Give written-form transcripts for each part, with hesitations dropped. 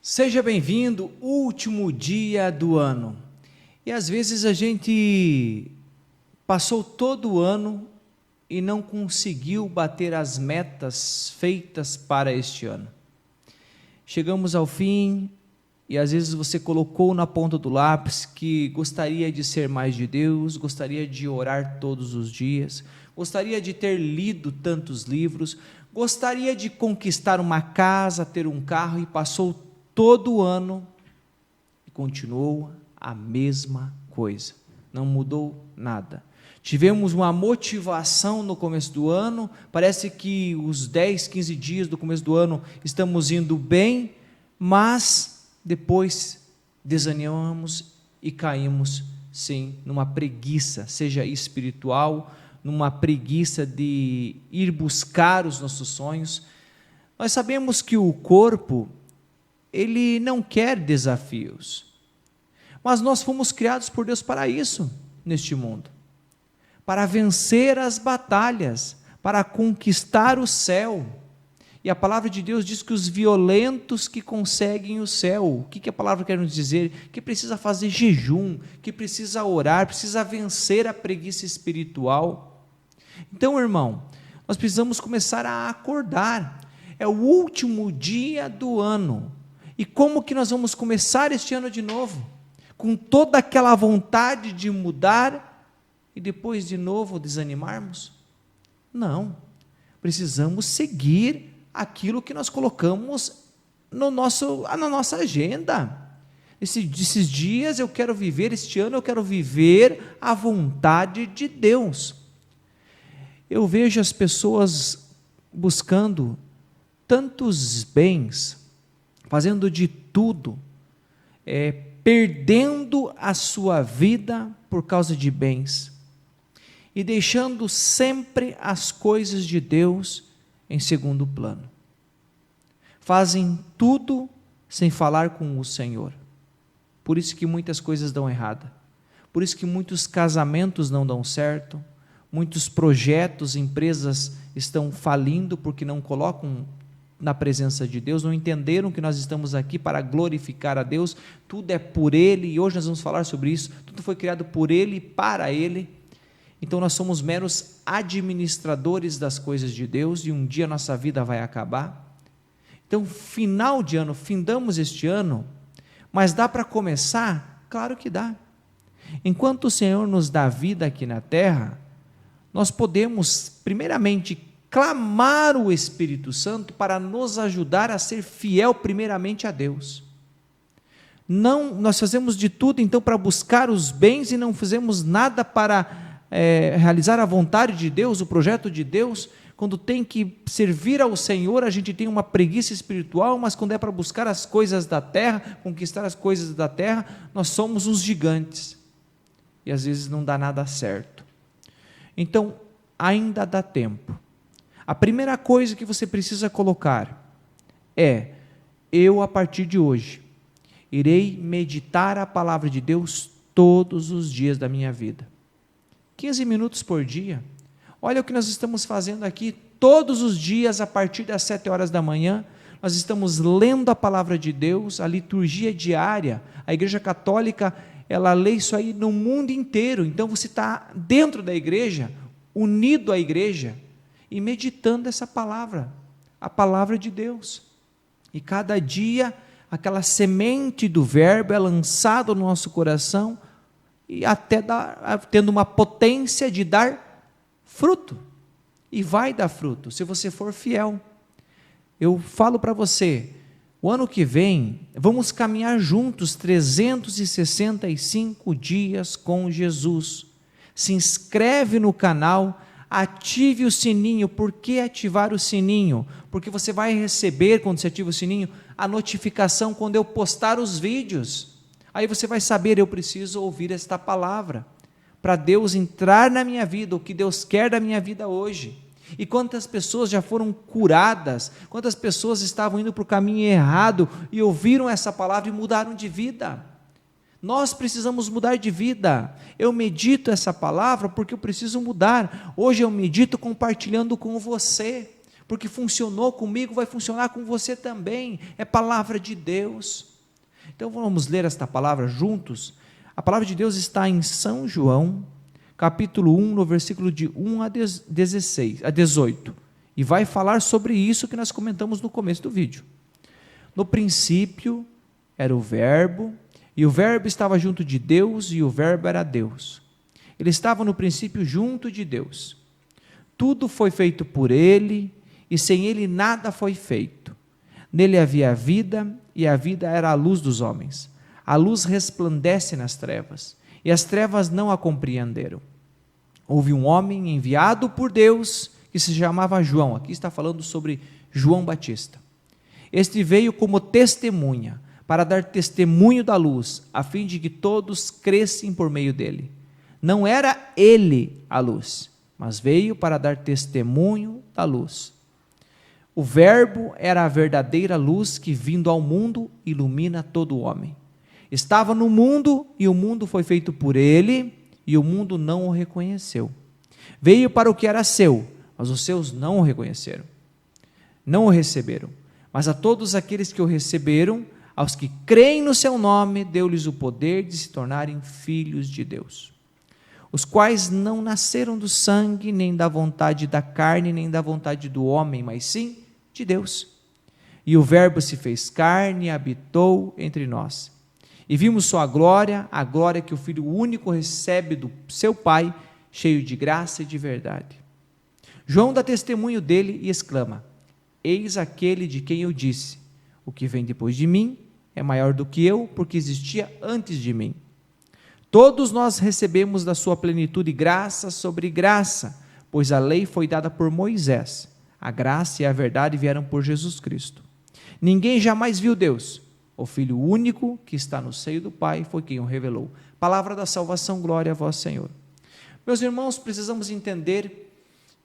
Seja bem-vindo, último dia do ano. E às vezes a gente passou todo o ano e não conseguiu bater as metas feitas para este ano. Chegamos ao fim e às vezes você colocou na ponta do lápis que gostaria de ser mais de Deus, gostaria de orar todos os dias, gostaria de ter lido tantos livros, gostaria de conquistar uma casa, ter um carro, e passou todo o ano e continuou a mesma coisa, não mudou nada. Tivemos uma motivação no começo do ano, parece que os 10, 15 dias do começo do ano estamos indo bem, mas depois desanimamos e caímos, sim, numa preguiça, seja espiritual, numa preguiça de ir buscar os nossos sonhos. Nós sabemos que o corpo, ele não quer desafios, mas nós fomos criados por Deus para isso, neste mundo, para vencer as batalhas, para conquistar o céu. E a palavra de Deus diz que os violentos que conseguem o céu. O que a palavra quer nos dizer? Que precisa fazer jejum, que precisa orar, precisa vencer a preguiça espiritual. Então, irmão, nós precisamos começar a acordar. É o último dia do ano. E como que nós vamos começar este ano de novo? Com toda aquela vontade de mudar e depois de novo desanimarmos? Não. Precisamos seguir aquilo que nós colocamos na nossa agenda. Esses dias eu quero viver, este ano eu quero viver a vontade de Deus. Eu vejo as pessoas buscando tantos bens, fazendo de tudo, perdendo a sua vida por causa de bens, e deixando sempre as coisas de Deus em segundo plano. Fazem tudo sem falar com o Senhor. Por isso que muitas coisas dão errado. Por isso que muitos casamentos não dão certo, muitos projetos, empresas estão falindo porque não colocam na presença de Deus, não entenderam que nós estamos aqui para glorificar a Deus, tudo é por Ele, e hoje nós vamos falar sobre isso, tudo foi criado por Ele e para Ele. Então nós somos meros administradores das coisas de Deus, e um dia nossa vida vai acabar. Então, final de ano, findamos este ano, mas dá para começar? Claro que dá. Enquanto o Senhor nos dá vida aqui na terra, nós podemos, primeiramente, clamar o Espírito Santo para nos ajudar a ser fiel primeiramente a Deus. Não, nós fazemos de tudo então para buscar os bens e não fazemos nada para realizar a vontade de Deus, o projeto de Deus. Quando tem que servir ao Senhor, a gente tem uma preguiça espiritual, mas quando é para buscar as coisas da terra, conquistar as coisas da terra, nós somos uns gigantes, e às vezes não dá nada certo. Então, ainda dá tempo. A primeira coisa que você precisa colocar é: eu, a partir de hoje, irei meditar a palavra de Deus todos os dias da minha vida. 15 minutos por dia. Olha o que nós estamos fazendo aqui, todos os dias, a partir das 7 horas da manhã, nós estamos lendo a palavra de Deus, a liturgia diária. A Igreja Católica, ela lê isso aí no mundo inteiro, então você está dentro da igreja, unido à igreja, e meditando essa palavra, a palavra de Deus. E cada dia, aquela semente do verbo é lançada no nosso coração, e até tendo uma potência de dar fruto, e vai dar fruto, se você for fiel. Eu falo para você, o ano que vem, vamos caminhar juntos 365 dias com Jesus. Se inscreve no canal, ative o sininho. Por que ativar o sininho? Porque você vai receber, quando você ativa o sininho, a notificação quando eu postar os vídeos. Aí você vai saber, eu preciso ouvir esta palavra, para Deus entrar na minha vida, o que Deus quer da minha vida hoje. E quantas pessoas já foram curadas, quantas pessoas estavam indo para o caminho errado, e ouviram essa palavra e mudaram de vida. Nós precisamos mudar de vida. Eu medito essa palavra porque eu preciso mudar. Hoje eu medito compartilhando com você, porque funcionou comigo, vai funcionar com você também. É palavra de Deus. Então vamos ler esta palavra juntos. A palavra de Deus está em São João, capítulo 1, no versículo de 1 a 18. E vai falar sobre isso que nós comentamos no começo do vídeo. No princípio era o Verbo, e o Verbo estava junto de Deus, e o Verbo era Deus. Ele estava no princípio junto de Deus. Tudo foi feito por ele, e sem ele nada foi feito. Nele havia a vida, e a vida era a luz dos homens. A luz resplandece nas trevas, e as trevas não a compreenderam. Houve um homem enviado por Deus, que se chamava João. Aqui está falando sobre João Batista. Este veio como testemunha, para dar testemunho da luz, a fim de que todos crescem por meio dele. Não era ele a luz, mas veio para dar testemunho da luz. O Verbo era a verdadeira luz que, vindo ao mundo, ilumina todo homem. Estava no mundo, e o mundo foi feito por ele, e o mundo não o reconheceu. Veio para o que era seu, mas os seus não o reconheceram. Não o receberam. Mas a todos aqueles que o receberam, aos que creem no seu nome, deu-lhes o poder de se tornarem filhos de Deus. Os quais não nasceram do sangue, nem da vontade da carne, nem da vontade do homem, mas sim de Deus. E o Verbo se fez carne e habitou entre nós. E vimos sua glória, a glória que o Filho único recebe do seu Pai, cheio de graça e de verdade. João dá testemunho dele e exclama: eis aquele de quem eu disse, o que vem depois de mim é maior do que eu, porque existia antes de mim. Todos nós recebemos da sua plenitude graça sobre graça, pois a lei foi dada por Moisés, a graça e a verdade vieram por Jesus Cristo. Ninguém jamais viu Deus, o Filho único que está no seio do Pai foi quem o revelou. Palavra da salvação, glória a vós, Senhor. Meus irmãos, precisamos entender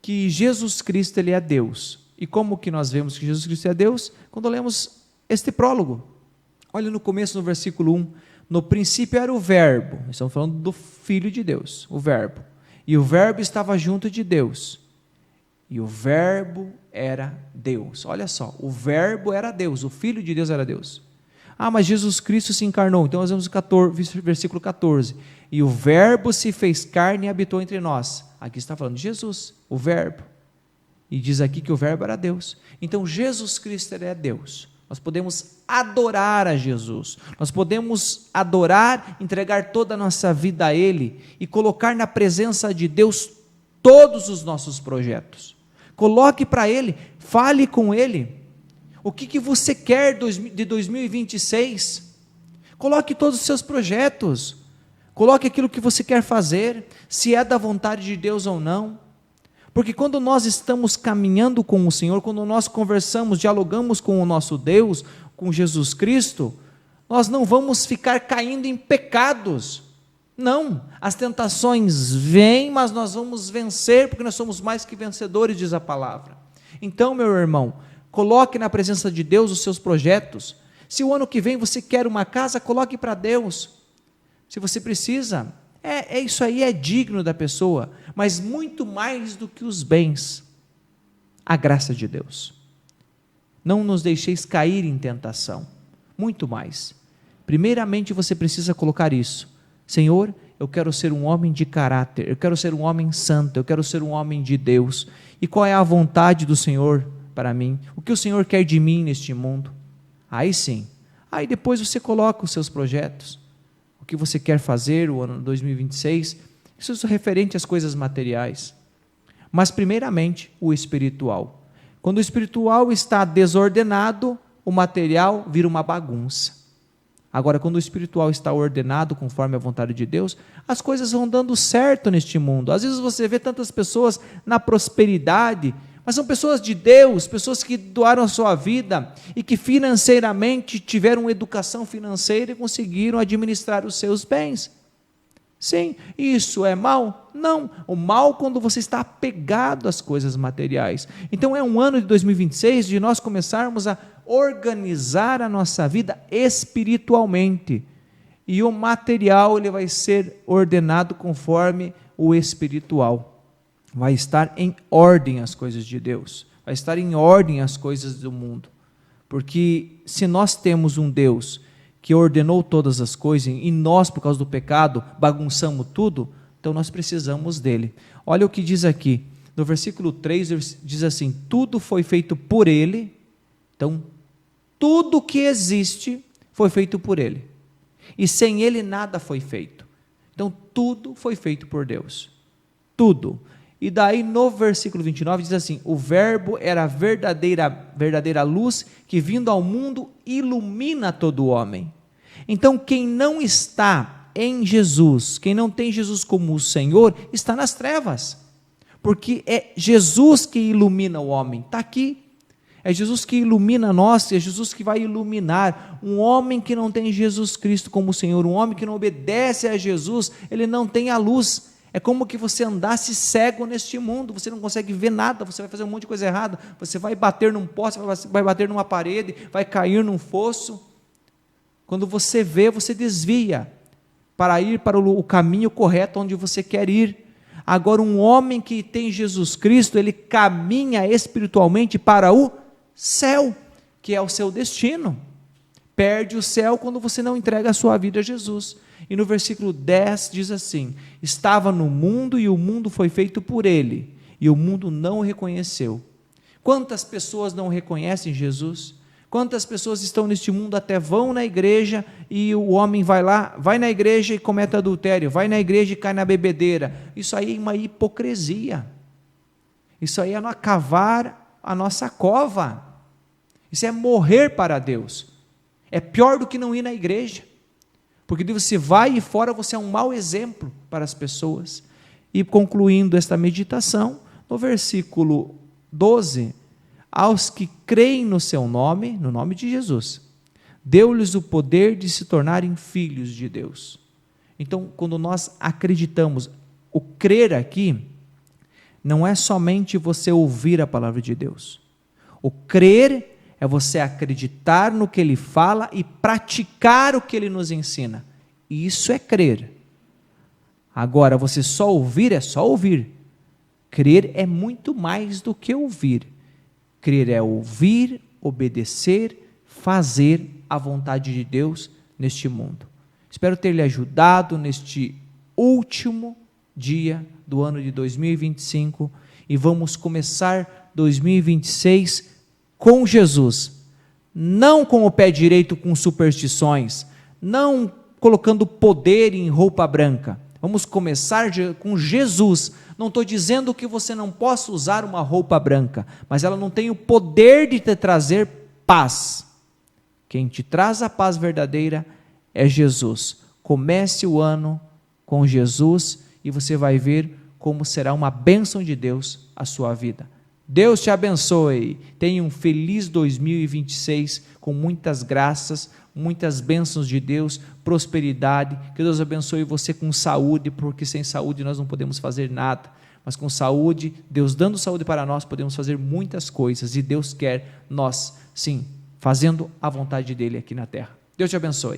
que Jesus Cristo, Ele é Deus. E como que nós vemos que Jesus Cristo é Deus? Quando lemos este prólogo. Olha no começo, no versículo 1, no princípio era o Verbo, estamos falando do Filho de Deus, o Verbo. E o Verbo estava junto de Deus. E o Verbo era Deus. Olha só, o Verbo era Deus, o Filho de Deus era Deus. Ah, mas Jesus Cristo se encarnou. Então nós vemos o versículo 14. E o Verbo se fez carne e habitou entre nós. Aqui está falando de Jesus, o Verbo. E diz aqui que o Verbo era Deus. Então Jesus Cristo é Deus. Nós podemos adorar a Jesus. Nós podemos adorar, entregar toda a nossa vida a Ele e colocar na presença de Deus todos os nossos projetos. Coloque para Ele, fale com Ele. O que você quer de 2026? Coloque todos os seus projetos. Coloque aquilo que você quer fazer, se é da vontade de Deus ou não. Porque quando nós estamos caminhando com o Senhor, quando nós conversamos, dialogamos com o nosso Deus, com Jesus Cristo, nós não vamos ficar caindo em pecados. Não, as tentações vêm, mas nós vamos vencer, porque nós somos mais que vencedores, diz a palavra. Então, meu irmão, coloque na presença de Deus os seus projetos. Se o ano que vem você quer uma casa, coloque para Deus. Se você precisa, isso aí é digno da pessoa, mas muito mais do que os bens, a graça de Deus. Não nos deixeis cair em tentação, muito mais. Primeiramente você precisa colocar isso. Senhor, eu quero ser um homem de caráter, eu quero ser um homem santo, eu quero ser um homem de Deus. E qual é a vontade do Senhor para mim? O que o Senhor quer de mim neste mundo? Aí sim, aí depois você coloca os seus projetos, o que você quer fazer o ano 2026, isso é referente às coisas materiais. Mas primeiramente o espiritual. Quando o espiritual está desordenado, o material vira uma bagunça. Agora, quando o espiritual está ordenado conforme a vontade de Deus, as coisas vão dando certo neste mundo. Às vezes você vê tantas pessoas na prosperidade, mas são pessoas de Deus, pessoas que doaram a sua vida e que financeiramente tiveram educação financeira e conseguiram administrar os seus bens. Sim, isso é mal? Não, o mal quando você está apegado às coisas materiais. Então é um ano de 2026 de nós começarmos a organizar a nossa vida espiritualmente, e o material ele vai ser ordenado conforme o espiritual, vai estar em ordem as coisas de Deus. vai estar em ordem as coisas do mundo. Porque se nós temos um Deus que ordenou todas as coisas e nós, por causa do pecado, bagunçamos tudo, então nós precisamos dele. Olha o que diz aqui, no versículo 3, diz assim: tudo foi feito por ele, então tudo que existe foi feito por ele, e sem ele nada foi feito. Então tudo foi feito por Deus, tudo. E daí no versículo 29 diz assim: o verbo era a verdadeira luz que vindo ao mundo ilumina todo homem. Então quem não está em Jesus, quem não tem Jesus como o Senhor, está nas trevas, porque é Jesus que ilumina o homem, está aqui, é Jesus que ilumina nós, é Jesus que vai iluminar. Um homem que não tem Jesus Cristo como Senhor, um homem que não obedece a Jesus, ele não tem a luz. É como que você andasse cego neste mundo, você não consegue ver nada, você vai fazer um monte de coisa errada, você vai bater num poste, vai bater numa parede, vai cair num fosso. Quando você vê, você desvia para ir para o caminho correto onde você quer ir. Agora, um homem que tem Jesus Cristo, ele caminha espiritualmente para o céu, que é o seu destino. Perde o céu quando você não entrega a sua vida a Jesus. E no versículo 10 diz assim: estava no mundo e o mundo foi feito por ele, e o mundo não o reconheceu. Quantas pessoas não reconhecem Jesus? Quantas pessoas estão neste mundo, até vão na igreja, e o homem vai lá, vai na igreja e comete adultério, vai na igreja e cai na bebedeira. Isso aí é uma hipocrisia. Isso aí é não cavar a nossa cova. Isso é morrer para Deus. É pior do que não ir na igreja, porque você vai e fora você é um mau exemplo para as pessoas. E concluindo esta meditação, no versículo 12, aos que creem no seu nome, no nome de Jesus, deu-lhes o poder de se tornarem filhos de Deus. Então, quando nós acreditamos, o crer aqui, não é somente você ouvir a palavra de Deus. O crer é você acreditar no que Ele fala e praticar o que Ele nos ensina. Isso é crer. Agora, você só ouvir é só ouvir. Crer é muito mais do que ouvir. Crer é ouvir, obedecer, fazer a vontade de Deus neste mundo. Espero ter lhe ajudado neste último dia do ano de 2025 e vamos começar 2026 com Jesus, não com o pé direito com superstições, não colocando poder em roupa branca. Vamos começar com Jesus. Não estou dizendo que você não possa usar uma roupa branca, mas ela não tem o poder de te trazer paz. Quem te traz a paz verdadeira é Jesus. Comece o ano com Jesus e você vai ver como será uma bênção de Deus a sua vida. Deus te abençoe. Tenha um feliz 2026 com muitas graças, muitas bênçãos de Deus, prosperidade. Que Deus abençoe você com saúde, porque sem saúde nós não podemos fazer nada. Mas com saúde, Deus dando saúde para nós, podemos fazer muitas coisas. E Deus quer nós, sim, fazendo a vontade dEle aqui na terra. Deus te abençoe.